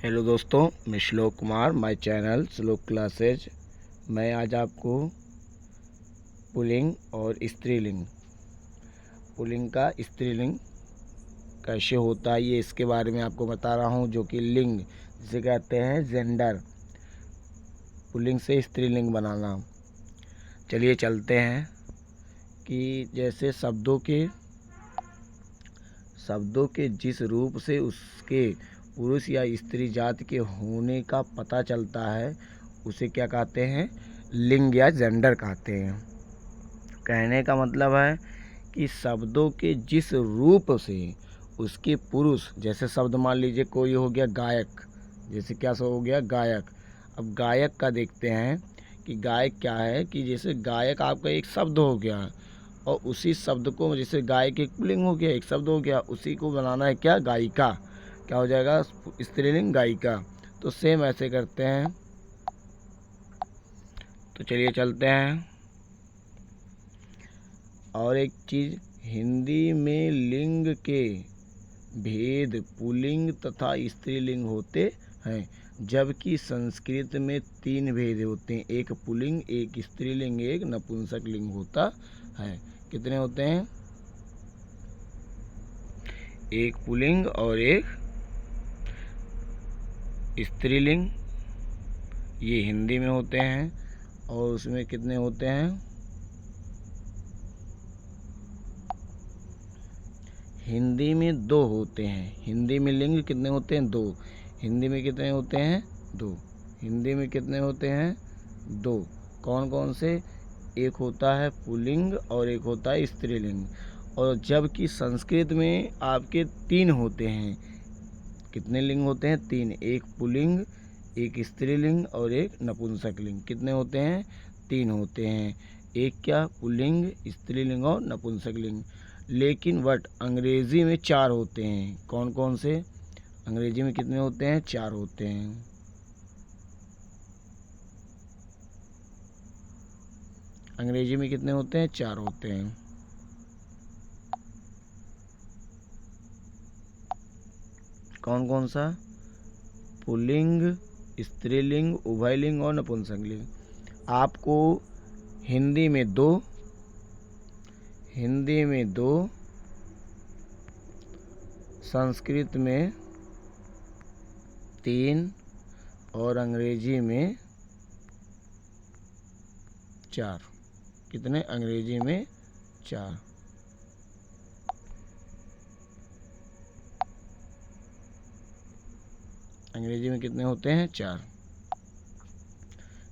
Hello दोस्तों, मैं श्लोक कुमार, माय चैनल श्लोक क्लासेज। मैं आज आपको पुल्लिंग और स्त्रीलिंग, पुल्लिंग का स्त्रीलिंग कैसे होता है ये इसके बारे में आपको बता रहा हूँ, जो कि लिंग जिसे कहते हैं जेंडर, पुल्लिंग से स्त्रीलिंग बनाना। चलिए चलते हैं कि जैसे शब्दों के जिस रूप से उसके पुरुष या स्त्री जाति के होने का पता चलता है उसे क्या कहते हैं, लिंग या जेंडर कहते हैं। कहने का मतलब है कि शब्दों के जिस रूप से उसके पुरुष, जैसे शब्द मान लीजिए कोई हो गया गायक, जैसे क्या हो गया गायक। अब गायक का देखते हैं कि गायक क्या है, कि जैसे गायक आपका एक शब्द हो गया और उसी शब्द को, जैसे गायक एक पुल्लिंग हो गया, एक शब्द हो गया, उसी को बनाना है क्या, गायिका। क्या हो जाएगा, स्त्रीलिंग गायिका। तो सेम ऐसे करते हैं। तो चलिए चलते हैं। और एक चीज़, हिंदी में लिंग के भेद पुल्लिंग तथा स्त्रीलिंग होते हैं, जबकि संस्कृत में 3 भेद होते हैं, एक पुल्लिंग, एक स्त्रीलिंग, एक नपुंसक लिंग होता है। कितने होते हैं, एक पुल्लिंग और एक स्त्रीलिंग, ये हिंदी में होते हैं। और उसमें कितने होते हैं, हिंदी में 2 होते हैं। हिंदी में लिंग कितने होते हैं, 2। हिंदी में कितने होते हैं, 2। हिंदी में कितने होते हैं, 2। कौन कौन से, एक होता है पुल्लिंग और एक होता है स्त्रीलिंग। और जबकि संस्कृत में आपके 3 होते हैं। कितने लिंग होते हैं, 3। एक पुल्लिंग, एक स्त्रीलिंग और एक नपुंसक लिंग। कितने होते हैं, 3 होते हैं। एक क्या, पुल्लिंग, स्त्रीलिंग और नपुंसक लिंग। लेकिन अंग्रेजी में 4 होते हैं। कौन कौन से, अंग्रेजी में कितने होते हैं, 4 होते हैं। अंग्रेजी में कितने होते हैं, 4 होते हैं। कौन कौन सा, पुल्लिंग, स्त्रीलिंग, उभयलिंग और नपुंसक लिंग। आपको हिंदी में 2, संस्कृत में 3 और अंग्रेजी में 4। कितने, अंग्रेजी में 4। अंग्रेजी में कितने होते हैं, 4।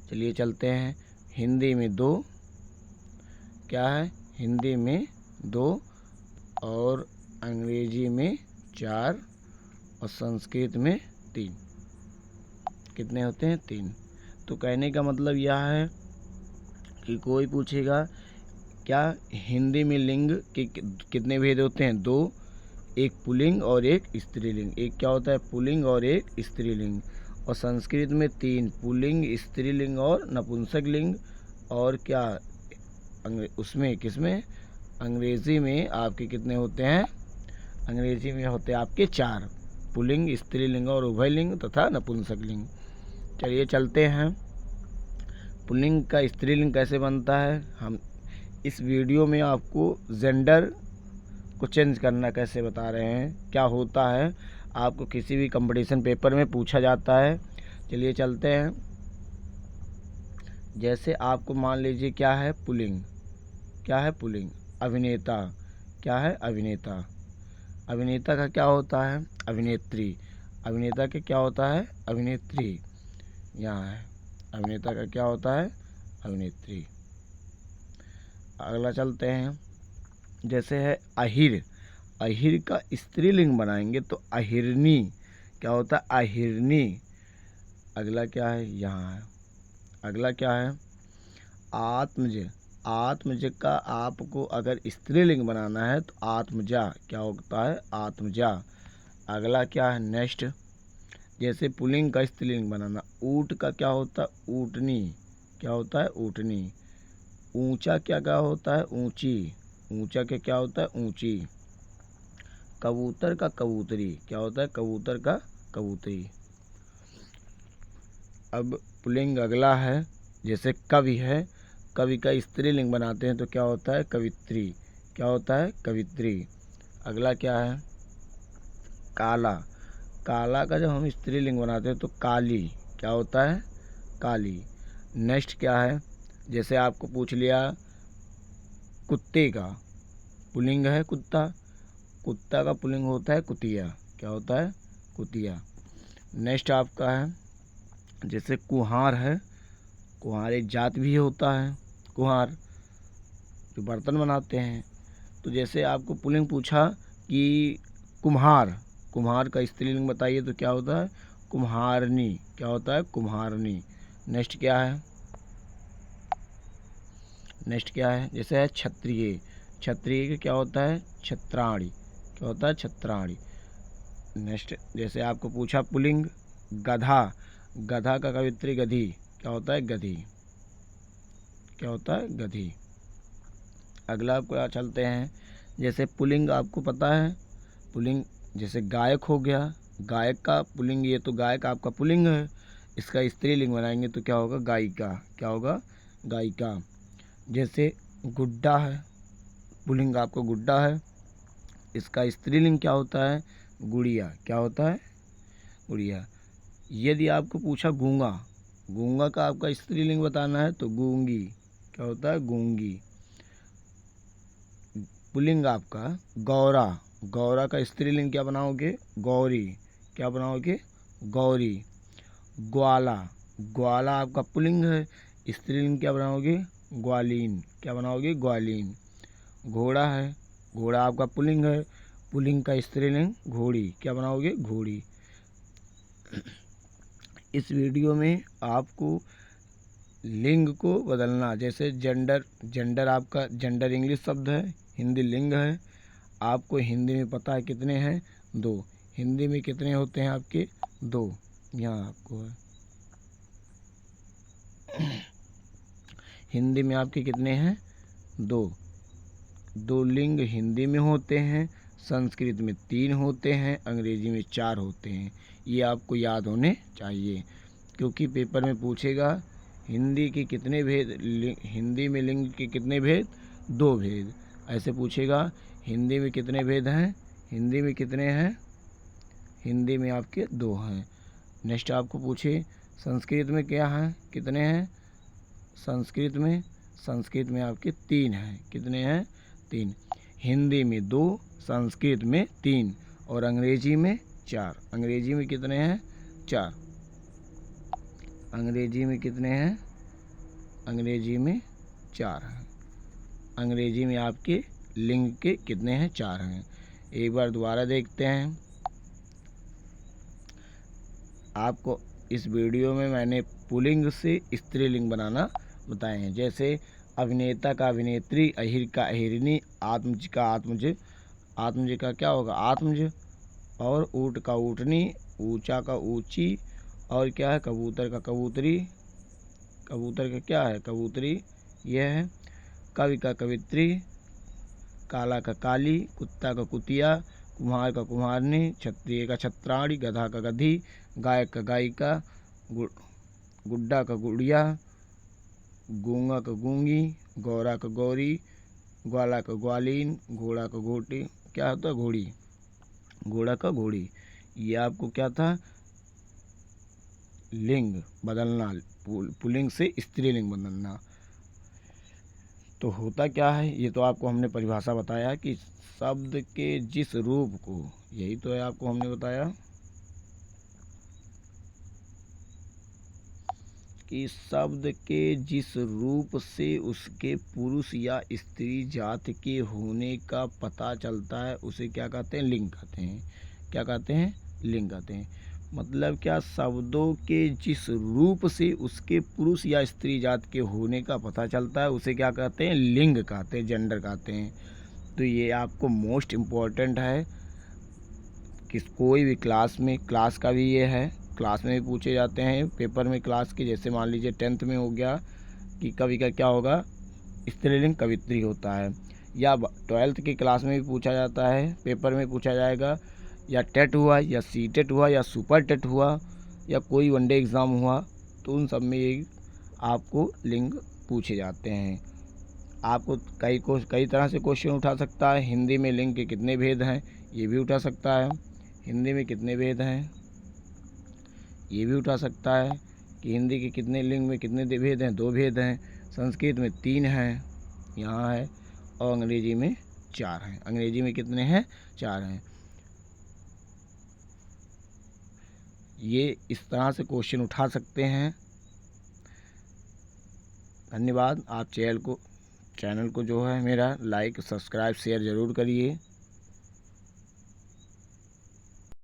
चलिए चलते हैं। हिंदी में 2, क्या है, हिंदी में 2 और अंग्रेजी में 4 और संस्कृत में 3। कितने होते हैं, 3। तो कहने का मतलब यह है कि कोई पूछेगा क्या हिंदी में लिंग के कितने भेद होते हैं, 2। एक पुल्लिंग और एक स्त्रीलिंग। एक क्या होता है, पुल्लिंग और एक स्त्रीलिंग। और संस्कृत में 3, पुल्लिंग, स्त्रीलिंग और नपुंसक लिंग। और क्या उसमें किसमें, अंग्रेजी में आपके कितने होते हैं, अंग्रेजी में होते हैं आपके 4, पुल्लिंग, स्त्रीलिंग और उभयलिंग तथा नपुंसक लिंग। चलिए चलते हैं, पुल्लिंग का स्त्रीलिंग कैसे बनता है। हम इस वीडियो में आपको जेंडर को चेंज करना कैसे बता रहे हैं, क्या होता है, आपको किसी भी कंपटीशन पेपर में पूछा जाता है। चलिए चलते हैं। जैसे आपको मान लीजिए क्या है, पुल्लिंग, क्या है पुल्लिंग, अभिनेता, क्या है, अभिनेता। अभिनेता का क्या होता है, अभिनेत्री। अभिनेता के क्या होता है, अभिनेत्री। यहाँ है, अभिनेता का क्या होता है, अभिनेत्री। अगला चलते हैं। जैसे है अहिर, अहिर का स्त्रीलिंग बनाएंगे तो अहिरनी, क्या होता है, अहिरनी। अगला क्या है, यहाँ है, अगला क्या है, आत्मज। आत्मज का आपको अगर स्त्रीलिंग बनाना है तो आत्मजा, क्या होता है, आत्मजा। अगला क्या है, नेक्स्ट, जैसे पुल्लिंग का स्त्रीलिंग बनाना, ऊँट का क्या होता है, ऊँटनी, क्या होता है, ऊँटनी। ऊंचा क्या क्या होता है, ऊंची, ऊंचा के क्या होता है, ऊंची। कबूतर का कबूतरी, क्या होता है, कबूतर का कबूतरी। अब पुल्लिंग अगला है, जैसे कवि है, कवि का स्त्रीलिंग बनाते हैं तो क्या होता है? कवित्री। क्या होता है? कवित्री। अगला क्या है? काला। काला का जब हम स्त्रीलिंग बनाते हैं तो काली। क्या होता है? काली। नेक्स्ट क्या है? जैसे आपको पूछ लिया कुत्ते का पुल्लिंग है कुत्ता, कुत्ता का पुल्लिंग होता है कुतिया। क्या होता है? कुतिया। नेक्स्ट आपका है जैसे कुम्हार है, कुम्हार एक जात भी होता है, कुम्हार जो बर्तन बनाते हैं। तो जैसे आपको पुल्लिंग पूछा कि कुम्हार, कुम्हार का स्त्रीलिंग बताइए तो क्या होता है? कुम्हारनी। क्या होता है? कुम्हारनी। नेक्स्ट क्या है? नेक्स्ट क्या है? जैसे है क्षत्रिय, क्षत्रिय का क्या होता है? छत्राणी। क्या होता है? छत्राणी। नेक्स्ट जैसे आपको पूछा पुल्लिंग गधा, गधा का कवित्री गधी। क्या होता है? गधी। क्या होता है? गधी। अगला आपको चलते हैं, जैसे पुल्लिंग आपको पता है, पुल्लिंग जैसे गायक हो गया, गायक का पुल्लिंग, ये तो गायक आपका पुल्लिंग है, इसका स्त्रीलिंग बनाएंगे तो क्या होगा? गायिका। क्या होगा? गायिका। जैसे गुड्डा है, पुल्लिंग आपको गुड्डा है, इसका स्त्रीलिंग क्या होता है? गुड़िया। क्या होता है? गुड़िया। यदि आपको पूछा गूंगा, गूंगा का आपका स्त्रीलिंग बताना है तो गूंगी। क्या होता है? गूंगी। पुल्लिंग आपका गौरा, गौरा का स्त्रीलिंग क्या बनाओगे? गौरी। क्या बनाओगे? गौरी। ग्वाला, ग्वाला आपका पुल्लिंग है, स्त्रीलिंग क्या बनाओगे? ग्वालीन। क्या बनाओगे? ग्वालीन। घोड़ा है, घोड़ा आपका पुल्लिंग है, पुल्लिंग का स्त्रीलिंग घोड़ी। क्या बनाओगे? घोड़ी। इस वीडियो में आपको लिंग को बदलना, जैसे जेंडर, जेंडर आपका जेंडर इंग्लिश शब्द है, हिंदी लिंग है। आपको हिंदी में पता है कितने हैं? 2। हिंदी में कितने होते हैं आपके? 2। यहाँ आपको है हिंदी में आपके कितने हैं? 2। 2 लिंग हिंदी में होते हैं, संस्कृत में 3 होते हैं, अंग्रेजी में 4 होते हैं। ये आपको याद होने चाहिए, क्योंकि पेपर में पूछेगा हिंदी के कितने भेद, हिंदी में लिंग के कितने भेद? 2 भेद। ऐसे पूछेगा हिंदी में कितने भेद हैं? हिंदी में कितने हैं? हिंदी में आपके 2 हैं। नेक्स्ट आपको पूछे संस्कृत में क्या हैं? कितने हैं? संस्कृत में आपके 3 हैं। कितने हैं? 3। हिंदी में 2, संस्कृत में 3 और अंग्रेजी में 4। अंग्रेजी में कितने हैं? 4। अंग्रेजी में कितने हैं? अंग्रेजी में 4 हैं। अंग्रेजी में आपके लिंग के कितने हैं? 4 हैं। एक बार दोबारा देखते हैं। आपको इस वीडियो में मैंने पुल्लिंग से स्त्रीलिंग बनाना बताए हैं, जैसे अभिनेता का अभिनेत्री, अहिर का अहिरनी, आत्मज का आत्मज, आत्मज का क्या होगा? आत्मज, और ऊँट का ऊँटनी, ऊंचा का ऊंची, और क्या है? कबूतर का कबूतरी, कबूतर का क्या है? कबूतरी। यह है कवि का कवित्री, काला का काली, कुत्ता का कुतिया, कुम्हार का कुम्हारनी, क्षत्रिय का छत्राणी, गधा का गधी, गायक का गायिका, गुड्डा का गुड़िया, गूंगा का गूंगी, गौरा का गौरी, ग्वाला का ग्वालीन, घोड़ा का घोटी। क्या होता है? घोड़ी। घोड़ा का घोड़ी। ये आपको क्या था? लिंग बदलना, पुल्लिंग से स्त्रीलिंग बदलना। तो होता क्या है, ये तो आपको हमने परिभाषा बताया कि शब्द के जिस रूप को, यही तो है आपको हमने बताया कि शब्द के जिस रूप से उसके पुरुष या स्त्री जाति के होने का पता चलता है उसे क्या कहते हैं? लिंग कहते हैं। क्या कहते हैं? लिंग कहते हैं। मतलब क्या? शब्दों के जिस रूप से उसके पुरुष या स्त्री जाति के होने का पता चलता है उसे क्या कहते हैं? लिंग कहते हैं, जेंडर कहते हैं। तो ये आपको मोस्ट इम्पॉर्टेंट है कि कोई भी क्लास में, क्लास का भी ये है, क्लास में भी पूछे जाते हैं पेपर में क्लास के। जैसे मान लीजिए 10th में हो गया कि कवि का क्या होगा? स्त्रीलिंग कवित्री होता है। या 12th की क्लास में भी पूछा जाता है, पेपर में पूछा जाएगा, या टेट हुआ, या सी टेट हुआ, या सुपर टेट हुआ, या कोई वनडे एग्ज़ाम हुआ, तो उन सब में ये आपको लिंग पूछे जाते हैं। आपको कई तरह से क्वेश्चन उठा सकता है। हिंदी में लिंग के कितने भेद हैं, ये भी उठा सकता है। हिंदी में कितने भेद हैं, ये भी उठा सकता है कि हिंदी के कितने लिंग में कितने भेद हैं, 2 भेद हैं। संस्कृत में 3 हैं, यहाँ है, और अंग्रेजी में 4 हैं। अंग्रेजी में कितने हैं, 4 हैं। ये इस तरह से क्वेश्चन उठा सकते हैं। धन्यवाद। आप चैनल को जो है मेरा लाइक, सब्सक्राइब, शेयर ज़रूर करिए।